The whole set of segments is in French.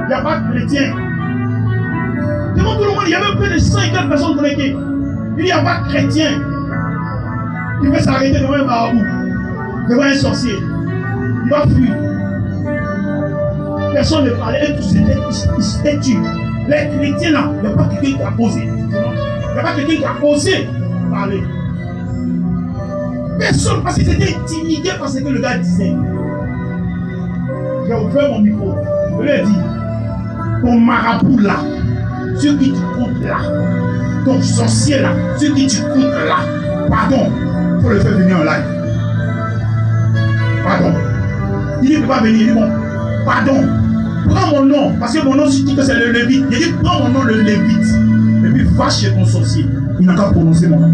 Il n'y a pas de chrétien. Devant tout le monde, il y a même plus de 50 personnes connectées. Il n'y a pas de chrétien qui peut s'arrêter devant un marabout, devant un sorcier. Il va fuir. Personne ne parlait, et tous ils s'étaient tués. Les chrétiens là, il n'y a pas quelqu'un qui a osé. Il n'y a pas quelqu'un qui a osé parler. Personne, parce qu'ils étaient intimidés par ce que le gars disait. J'ai ouvert mon micro. Je lui ai dit, ton marabout là, ceux qui tu comptes là, ton sorcier là, ceux qui tu comptes là, pardon, il faut le faire venir en live. Pardon. Il ne peut pas venir, il dit bon, pardon, prends mon nom, parce que mon nom, je dis que c'est le Lévite. Il dit prends mon nom, le Lévite, et puis va chez ton sorcier. Il n'a qu'à prononcer mon nom.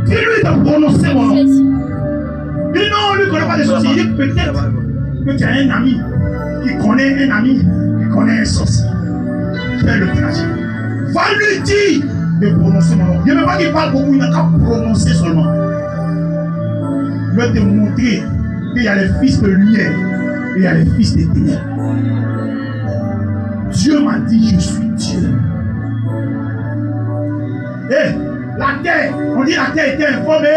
Dis-lui de prononcer mon nom. Il dit non, lui ne connaît pas les sorciers. Il dit peut-être que tu as un ami qui connaît un ami qui connaît un sorcier. Fais le trajet. Va lui dire de prononcer mon nom. Il ne veut pas qu'il parle beaucoup, il n'a qu'à prononcer seulement. Je vais te montrer qu'il y a les fils de lumière et il y a les fils des ténèbres. Dieu m'a dit, je suis Dieu. Et la terre, on dit la terre était informée.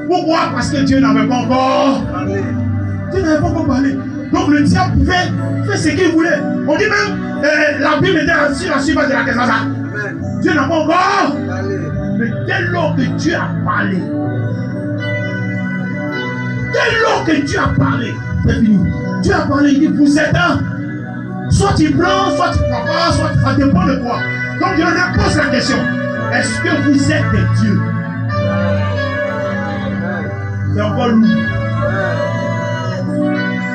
Pourquoi? Parce que Dieu n'avait pas encore parlé. Dieu n'avait pas encore parlé. Donc le diable pouvait faire ce qu'il voulait. On dit même, la Bible était sur la surface de la terre. Dieu n'a pas encore parlé. Mais dès lors que Dieu a parlé, dès lors que Dieu a parlé, c'est fini. Dieu a parlé, il dit, vous êtes un. Soit tu prends, soit tu ne prends pas, soit ça dépend de toi. Donc je leur pose la question. Est-ce que vous êtes des dieux? C'est encore lourd.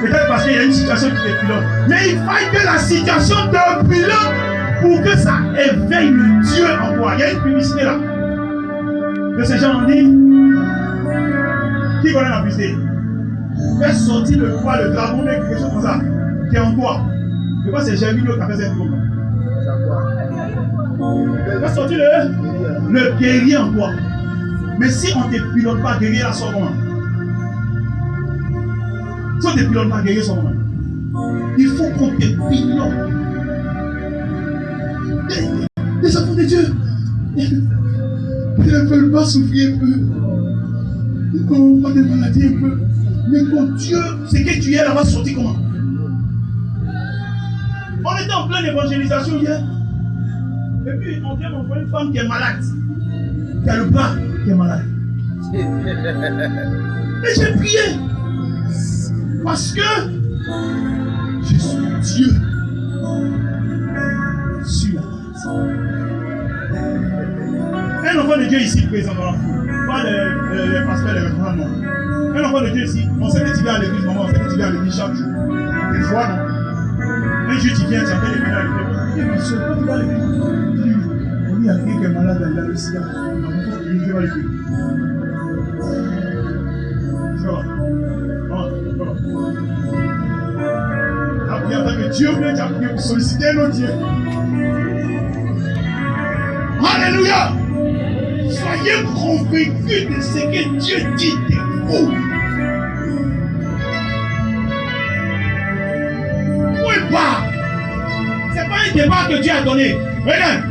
Peut-être parce qu'il y a une situation qui est pilote. Mais il faut que la situation te pilote pour que ça éveille le Dieu en toi. Il y a une publicité là. Que ces gens ont dit. Qui connaît la publicité? Fais sortir le poids, le dragon, quelque chose comme ça. Qui est en toi. Je crois que c'est Germinio qui a fait cette chose. Fais sortir le guerrier en toi. Mais si on ne te pilote pas, guerrier là sort comment? Si on ne te pilote pas, guerrier sort comment? Il faut qu'on te pilote. Les enfants de Dieu, ils ne veulent pas souffrir un peu. Ils n'ont pas de maladie un peu. Mais quand Dieu, ce que tu es là va sortir comment? On était en pleine évangélisation hier. Et puis on vient m'envoyer une femme qui est malade. Qui a le bras qui est malade. Et j'ai prié. Parce que je suis Dieu. Sur la terre. Un enfant de Dieu ici présent dans la foule. Pas les pasteurs, les référents, non. Un enfant de Dieu ici, on sait que tu viens à l'église, maman, on sait que tu viens à l'église chaque jour. Des fois, non. Un jour, tu viens, tu appelles les ménages, tu dis, mais monsieur, quand tu vas à l'église, on dit à quelqu'un qui est malade, il a le sida. Je vais à l'église. Ça va. Tu as prié en tant que Dieu, mais tu as prié pour solliciter un autre Dieu. Alléluia! Soyez convaincus de ce que Dieu dit de vous. Point pas. Ce n'est pas un débat que Dieu a donné. Regarde.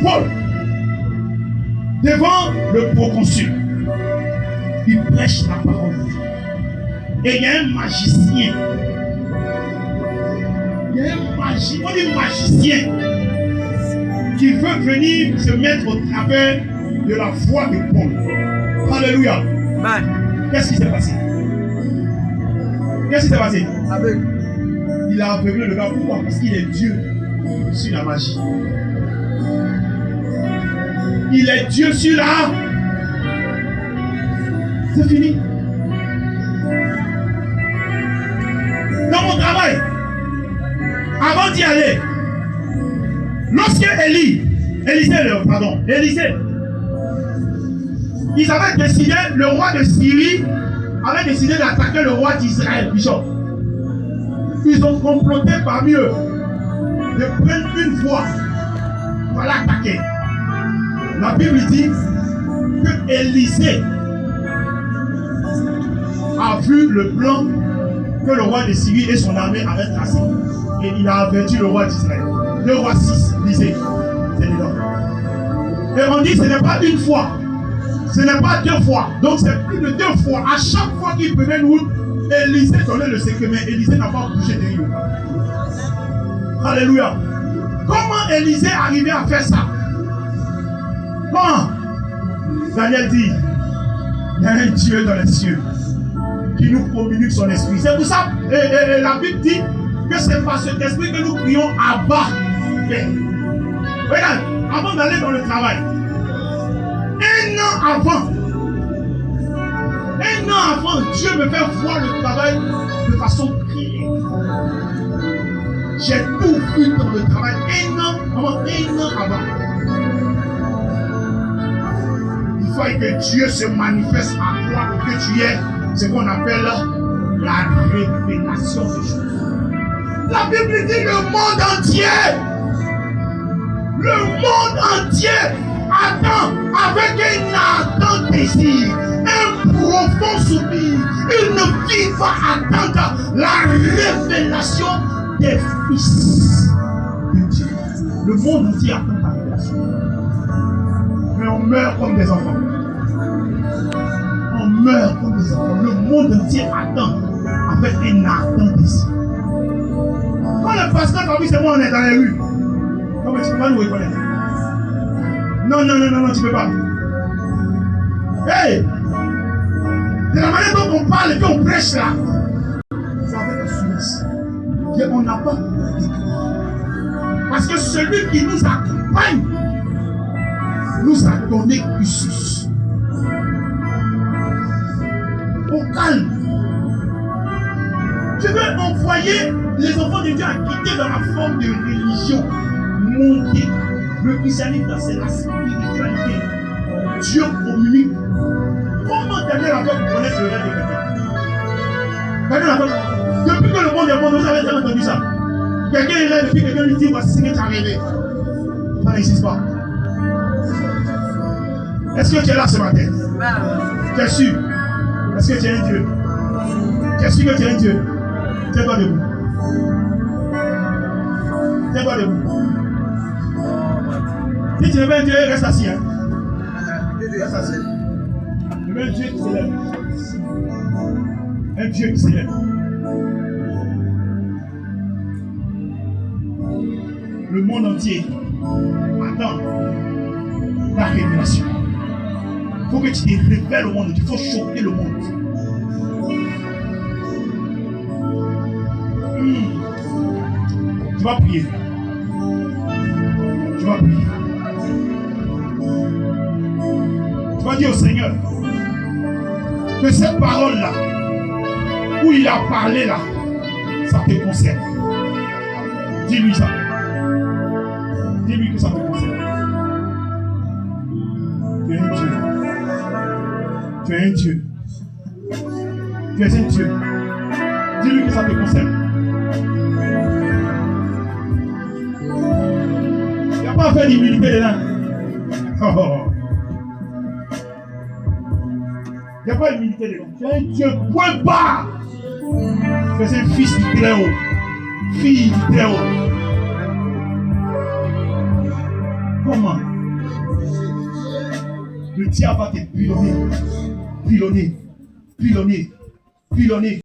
Paul, devant le proconsul, il prêche la parole. Et il y a un magicien. Il y a un magicien qui veut venir se mettre au travers de la foi de Paul. Alléluia. Qu'est-ce qui s'est passé? Qu'est-ce qui s'est passé? Il a aveuglé le gars. Pourquoi? Parce qu'il est Dieu sur la magie. Il est Dieu sur la... C'est fini. Dans mon travail, avant d'y aller, lorsque Élysée, ils avaient décidé, le roi de Syrie avait décidé d'attaquer le roi d'Israël, Bishop. Ils ont comploté parmi eux de prendre une voie pour l'attaquer. La Bible dit que Élysée vu le plan que le roi de Syrie et son armée avaient tracé. Et il a averti le roi d'Israël. 2 Rois 6, lisez. C'est dedans. Et on dit ce n'est pas une fois. Ce n'est pas 2 fois. Donc c'est plus de 2 fois. À chaque fois qu'il prenait une route, Élisée donnait le secret. Mais Élisée n'a pas bougé de lui. Alléluia. Comment Élisée arrivait à faire ça? Comment? Daniel dit, il y a un Dieu dans les cieux qui nous communique son esprit. C'est pour ça, et la Bible dit que c'est par cet esprit que nous prions Abba Père. Regarde, avant d'aller dans le travail, un an avant, Dieu me fait voir le travail de façon claire. J'ai tout vu dans le travail un an avant. Il faut que Dieu se manifeste à toi pour que tu aies ce qu'on appelle la révélation des choses. La Bible dit le monde entier attend avec un ardent désir, un profond soupir, une vive attente, la révélation des fils de Dieu. Le monde entier attend la révélation. Mais on meurt comme des enfants. On meurt comme des enfants. Le monde entier attend avec un ardent désir. Quand le pasteur Fabrice et moi on est dans les rues, comment tu peux pas nous reconnaître? Non, tu ne peux pas. Hey! De la manière dont on parle et puis on prêche là, c'est avec assurance. On n'a pas. Parce que celui qui nous accompagne nous a donné Christus. Au calme. Je veux envoyer les enfants de Dieu à quitter dans la forme de religion, monter. Le christianisme, c'est la spiritualité. Dieu communique. Comment Daniel a fait pour connaître le rêve de quelqu'un? Depuis que le monde est bon, vous avez déjà entendu ça. Quelqu'un est rêve et puis quelqu'un lui dit voici ce qui est arrivé. Ça n'existe pas. Est-ce que tu es là ce matin? Tu es sûr? Est-ce que tu es un Dieu? Tu es sûr que tu es un Dieu? Tiens-toi debout. Tiens-toi debout. Si tu n'es pas un Dieu, reste assis. Hein? Reste assis. Je veux un Dieu qui s'élève. Un Dieu qui s'élève. Le monde entier attend la révélation. Il faut que tu te révèles au monde. Il faut choquer le monde. Tu vas prier. Tu vas prier. Tu vas dire au Seigneur que cette parole-là, où il a parlé là, ça te concerne. Dis-lui ça. Dis-lui que ça te concerne. Tu es un Dieu. Tu es un Dieu. Tu es un Dieu. Dis-lui que ça te concerne. Il n'y a pas à faire d'humilité dedans. Il n'y a pas d'humilité dedans. Tu es un Dieu, point barre. Tu es un fils du Très-Haut. Fille du Très-Haut. Comment? Le diable va te pilonner. Pilonner. Pilonner. Pilonner.